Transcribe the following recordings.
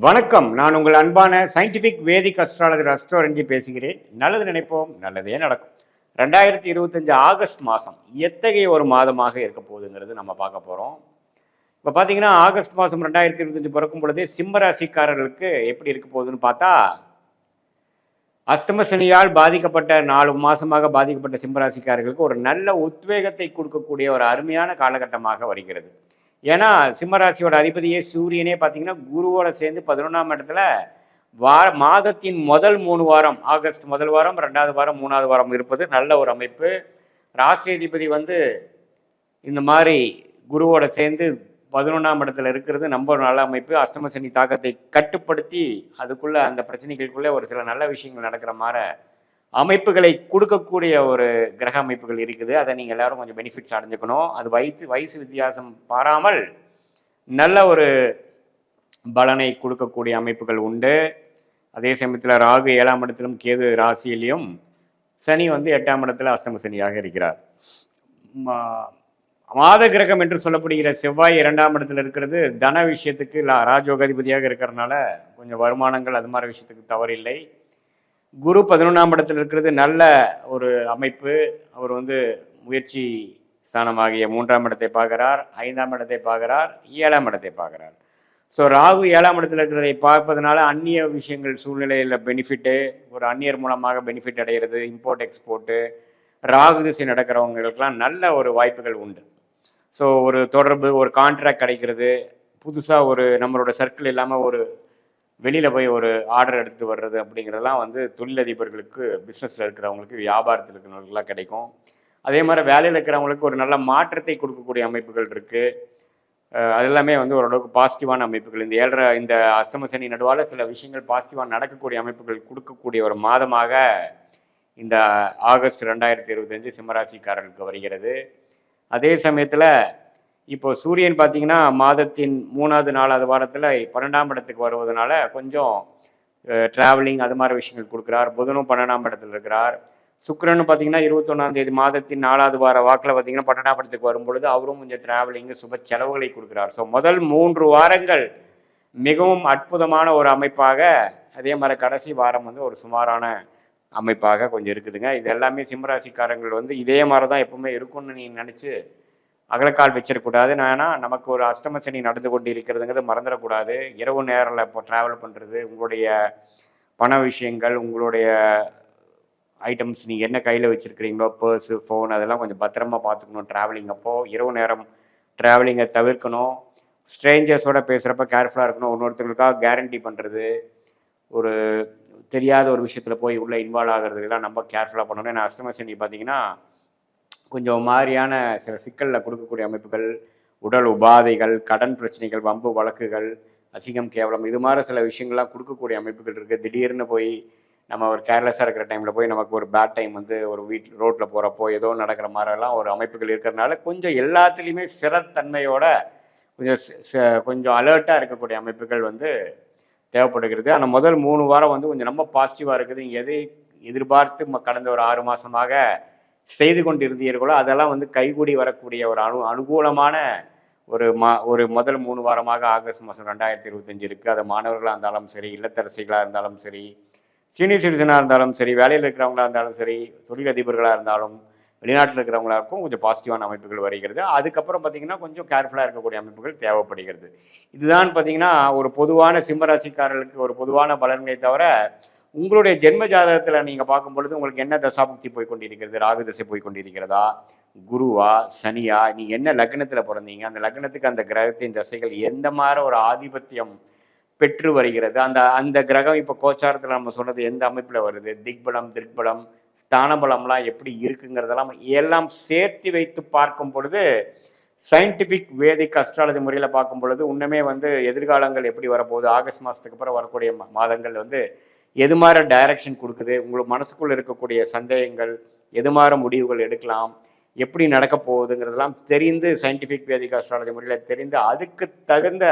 வணக்கம். நான் உங்கள் அன்பான சயின்டிஃபிக் வேதிக் அஸ்ட்ராலஜர் அஸ்ட்ரோரஞ்சி பேசுகிறேன். நல்லது நினைப்போம், நல்லதே நடக்கும். 2025 ஆகஸ்ட் மாதம் எத்தகைய ஒரு மாதமாக இருக்க போகுதுங்கிறது நம்ம பார்க்க போகிறோம். இப்போ பார்த்தீங்கன்னா ஆகஸ்ட் மாதம் 2025 பிறக்கும் பொழுதே சிம்ம ராசிக்காரர்களுக்கு எப்படி இருக்க போகுதுன்னு பார்த்தா, அஸ்தம சனியால் பாதிக்கப்பட்ட 4 மாதமாக பாதிக்கப்பட்ட சிம்ம ராசிக்காரர்களுக்கு ஒரு நல்ல உத்வேகத்தை கொடுக்கக்கூடிய ஒரு அருமையான காலகட்டமாக வருகிறது. ஏன்னா சிம்மராசியோட அதிபதியே சூரியனே பார்த்தீங்கன்னா குருவோட சேர்ந்து 11ஆம் இடத்துல மாதத்தின் முதல் 3 வாரம், ஆகஸ்ட் முதல் வாரம், 2வது வாரம், 3வது வாரம் இருப்பது நல்ல ஒரு அமைப்பு. ராசி அதிபதி இந்த மாதிரி குருவோட சேர்ந்து 11ஆம் இடத்துல இருக்கிறது ரொம்ப நல்ல அமைப்பு. அஷ்டம சனி தாக்கத்தை கட்டுப்படுத்தி அதுக்குள்ள அந்த பிரச்சனைகளுக்குள்ளே ஒரு சில நல்ல விஷயங்கள் நடக்கிற மாதிரி அமைப்புகளை கொடுக்கக்கூடிய ஒரு கிரக அமைப்புகள் இருக்குது. அதை நீங்கள் எல்லாரும் கொஞ்சம் பெனிஃபிட்ஸ் அடைஞ்சுக்கணும். அது வயசு வித்தியாசம் பாராமல் நல்ல ஒரு பலனை கொடுக்கக்கூடிய அமைப்புகள் உண்டு. அதே சமயத்தில் ராகு 7ஆம் இடத்திலும் கேது ராசியிலையும், சனி 8ஆம் இடத்துல அஷ்டம சனியாக இருக்கிறார். மாத கிரகம் என்று சொல்லப்படுகிற செவ்வாய் 2ஆம் இடத்துல இருக்கிறது தன விஷயத்துக்கு ராஜோகாதிபதியாக இருக்கிறதுனால கொஞ்சம் வருமானங்கள் அது மாதிரி விஷயத்துக்கு தவறில்லை. குரு 11ஆம் இடத்துல இருக்கிறது நல்ல ஒரு அமைப்பு. அவர் முயற்சி ஸ்தானமாகிய 3ஆம் இடத்தை பார்க்கிறார், 5ஆம் இடத்தை பார்க்கிறார், 7ஆம் இடத்தை பார்க்கிறார். ஸோ ராகு 7ஆம் இடத்துல இருக்கிறதை பார்ப்பதனால அந்நிய விஷயங்கள் சூழ்நிலையில் பெனிஃபிட்டு, ஒரு அந்நியர் மூலமாக பெனிஃபிட் அடைகிறது, இம்போர்ட் எக்ஸ்போர்ட்டு, ராகு திசை நடக்கிறவங்களுக்கெல்லாம் நல்ல ஒரு வாய்ப்புகள் உண்டு. ஸோ ஒரு தொடர்பு, ஒரு கான்ட்ராக்ட் கிடைக்கிறது, புதுசாக ஒரு நம்மளோட சர்க்கிள் இல்லாமல் ஒரு வெளியில் போய் ஒரு ஆர்டர் எடுத்துகிட்டு வர்றது அப்படிங்கிறதெல்லாம் தொழிலதிபர்களுக்கு, பிஸ்னஸில் இருக்கிறவங்களுக்கு, வியாபாரத்தில் இருக்கிறவங்களுக்குலாம் கிடைக்கும். அதே மாதிரி வேலையில் இருக்கிறவங்களுக்கு ஒரு நல்ல மாற்றத்தை கொடுக்கக்கூடிய அமைப்புகள் இருக்குது. அது எல்லாமே ஓரளவுக்கு பாசிட்டிவான அமைப்புகள். இந்த அஷ்டம சனி நடுவால் சில விஷயங்கள் பாசிட்டிவாக நடக்கக்கூடிய அமைப்புகள் கொடுக்கக்கூடிய ஒரு மாதமாக இந்த ஆகஸ்ட் 2025 சிம்மராசிக்காரர்களுக்கு வருகிறது. அதே சமயத்தில் இப்போ சூரியன் பார்த்தீங்கன்னா மாதத்தின் 3வது 4வது வாரத்தில் 12ஆம் இடத்துக்கு வருவதனால கொஞ்சம் ட்ராவலிங் அது மாதிரி விஷயங்கள் கொடுக்குறார். புதனும் 12ஆம் இடத்துல இருக்கிறார். சுக்கிரனும் பார்த்தீங்கன்னா 21ஆம் தேதி மாதத்தின் 4வது வார வாக்கில் பார்த்தீங்கன்னா 12ஆம் இடத்துக்கு வரும்பொழுது அவரும் கொஞ்சம் ட்ராவலிங்கு சுப செலவுகளை கொடுக்குறார். ஸோ முதல் 3 வாரங்கள் மிகவும் அற்புதமான ஒரு அமைப்பாக, அதே மாதிரி கடைசி வாரம் ஒரு சுமாரான அமைப்பாக கொஞ்சம் இருக்குதுங்க. இது எல்லாமே சிம்மராசிக்காரங்கள் இதே மாதிரி தான் எப்பவுமே இருக்கும்னு நீங்கள் நினச்சி அகலக்கால் வச்சிடக்கூடாது. ஏன்னா நமக்கு ஒரு அஷ்டம சனி நடந்து கொண்டு இருக்கிறதுங்கிறது மறந்துடக்கூடாது. இரவு நேரில் இப்போ ட்ராவல் பண்ணுறது, உங்களுடைய பண விஷயங்கள், உங்களுடைய ஐட்டம்ஸ் நீங்கள் என்ன கையில் வச்சுருக்கிறீங்களோ, பர்ஸு, ஃபோன், அதெல்லாம் கொஞ்சம் பத்திரமா பார்த்துக்கணும். ட்ராவலிங் அப்போது இரவு நேரம் ட்ராவலிங்கை தவிர்க்கணும். ஸ்ட்ரேஞ்சர்ஸோடு பேசுகிறப்ப கேர்ஃபுல்லாக இருக்கணும். இன்னொருத்தர்களுக்காக கேரண்டி பண்ணுறது, ஒரு தெரியாத ஒரு விஷயத்தில் போய் உள்ளே இன்வால்வ் ஆகிறதுக்கெல்லாம் நம்ம கேர்ஃபுல்லாக பண்ணணும். ஏன்னா அஷ்டம சனி பார்த்தீங்கன்னா கொஞ்சம் மாதிரியான சில சிக்கலில் கொடுக்கக்கூடிய அமைப்புகள், உடல் உபாதைகள், கடன் பிரச்சனைகள், வம்பு வழக்குகள், அசிங்கம் கேவலம், இது மாதிரி சில விஷயங்கள்லாம் கொடுக்கக்கூடிய அமைப்புகள் இருக்குது. திடீர்னு போய் நம்ம ஒரு கேர்லெஸ்ஸாக இருக்கிற டைமில் போய் நமக்கு ஒரு பேட் டைம் ஒரு ரோட்டில் போகிறப்போ ஏதோ நடக்கிற மாதிரிலாம் ஒரு அமைப்புகள் இருக்கிறதுனால கொஞ்சம் எல்லாத்துலேயுமே சிறத்தன்மையோட கொஞ்சம் அலர்ட்டாக இருக்கக்கூடிய அமைப்புகள் தேவைப்படுகிறது. ஆனால் முதல் 3 வாரம் கொஞ்சம் ரொம்ப பாசிட்டிவாக இருக்குது. எதை எதிர்பார்த்து கடந்த ஒரு 6 மாதமாக செய்து கொண்டு இருந்தீர்களோ அதெல்லாம் கைகூடி வரக்கூடிய ஒரு அனுகூலமான ஒரு முதல் 3 வாரமாக ஆகஸ்ட் மாதம் 2025 இருக்குது. அது மாணவர்களாக இருந்தாலும் சரி, இல்லத்தரசிகளாக இருந்தாலும் சரி, சீனியர் சிட்டிசனாக இருந்தாலும் சரி, வேலையில் இருக்கிறவங்களா இருந்தாலும் சரி, தொழிலதிபர்களாக இருந்தாலும், வெளிநாட்டில் இருக்கிறவங்களாருக்கும் கொஞ்சம் பாசிட்டிவான அமைப்புகள் வருகிறது. அதுக்கப்புறம் பார்த்தீங்கன்னா கொஞ்சம் கேர்ஃபுல்லாக இருக்கக்கூடிய அமைப்புகள் தேவைப்படுகிறது. இதுதான் பார்த்தீங்கன்னா ஒரு பொதுவான சிம்மராசிக்காரர்களுக்கு ஒரு பொதுவான பலன்களை தவிர, உங்களுடைய ஜென்ம ஜாதகத்தில் நீங்கள் பார்க்கும் பொழுது உங்களுக்கு என்ன தசாபுக்தி போய் கொண்டிருக்கிறது, ராகு தசை போய் கொண்டிருக்கிறதா, குருவா, சனியா, நீங்கள் என்ன லக்னத்தில் பிறந்தீங்க, அந்த லக்னத்துக்கு அந்த கிரகத்தின் தசைகள் எந்த மாதிரி ஒரு ஆதிபத்தியம் பெற்று வருகிறது, அந்த கிரகம் இப்போ கோச்சாரத்தில் நம்ம சொன்னது எந்த அமைப்பில் வருது, திக்பலம், திருக்பலம், ஸ்தானபலம்லாம் எப்படி இருக்குங்கிறதெல்லாம் எல்லாம் சேர்த்து வைத்து பார்க்கும் பொழுது, சயின்டிஃபிக் வேதிக் அஸ்ட்ராலஜி முறையில் பார்க்கும் பொழுது உண்மையே எதிர்காலங்கள் எப்படி வரப்போகுது, ஆகஸ்ட் மாதத்துக்கு அப்புறம் வரக்கூடிய மாதங்கள் எது மாதிரி டைரக்ஷன் கொடுக்குது, உங்களுக்கு மனசுக்குள்ள இருக்கக்கூடிய சந்தேகங்கள், எது மாதிரி முடிவுகள் எடுக்கலாம், எப்படி நடக்க போகுதுங்கிறதெல்லாம் தெரிந்து, சயின்டிஃபிக் வேதிக் அஸ்ட்ராலஜி முறையில் தெரிந்து அதுக்கு தகுந்த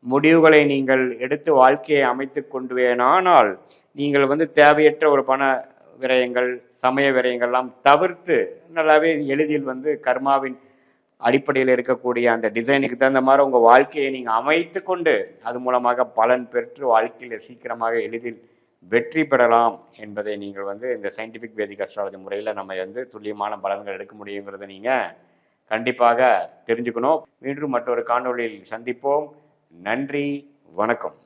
முடிவுகளை நீங்கள் எடுத்து வாழ்க்கையை அமைத்து கொண்டு வேணானால் நீங்கள் தேவையற்ற ஒரு பண விரயங்கள், சமய விரயங்கள்லாம் தவிர்த்து நல்லாவே எளிதில் கர்மாவின் அடிப்படையில் இருக்கக்கூடிய அந்த டிசைனுக்கு தகுந்த மாதிரி உங்கள் வாழ்க்கையை நீங்கள் அமைத்து கொண்டு அது மூலமாக பலன் பெற்று வாழ்க்கையில் சீக்கிரமாக எளிதில் வெற்றி பெறலாம் என்பதை நீங்கள் இந்த சயின்டிஃபிக் வேதிக் அஸ்ட்ராலஜி முறையில் நம்ம துல்லியமான பலன்கள் எடுக்க முடியுங்கிறத நீங்கள் கண்டிப்பாக தெரிஞ்சுக்கணும். மீண்டும் மற்றொரு காணொளியில் சந்திப்போம். நன்றி, வணக்கம்.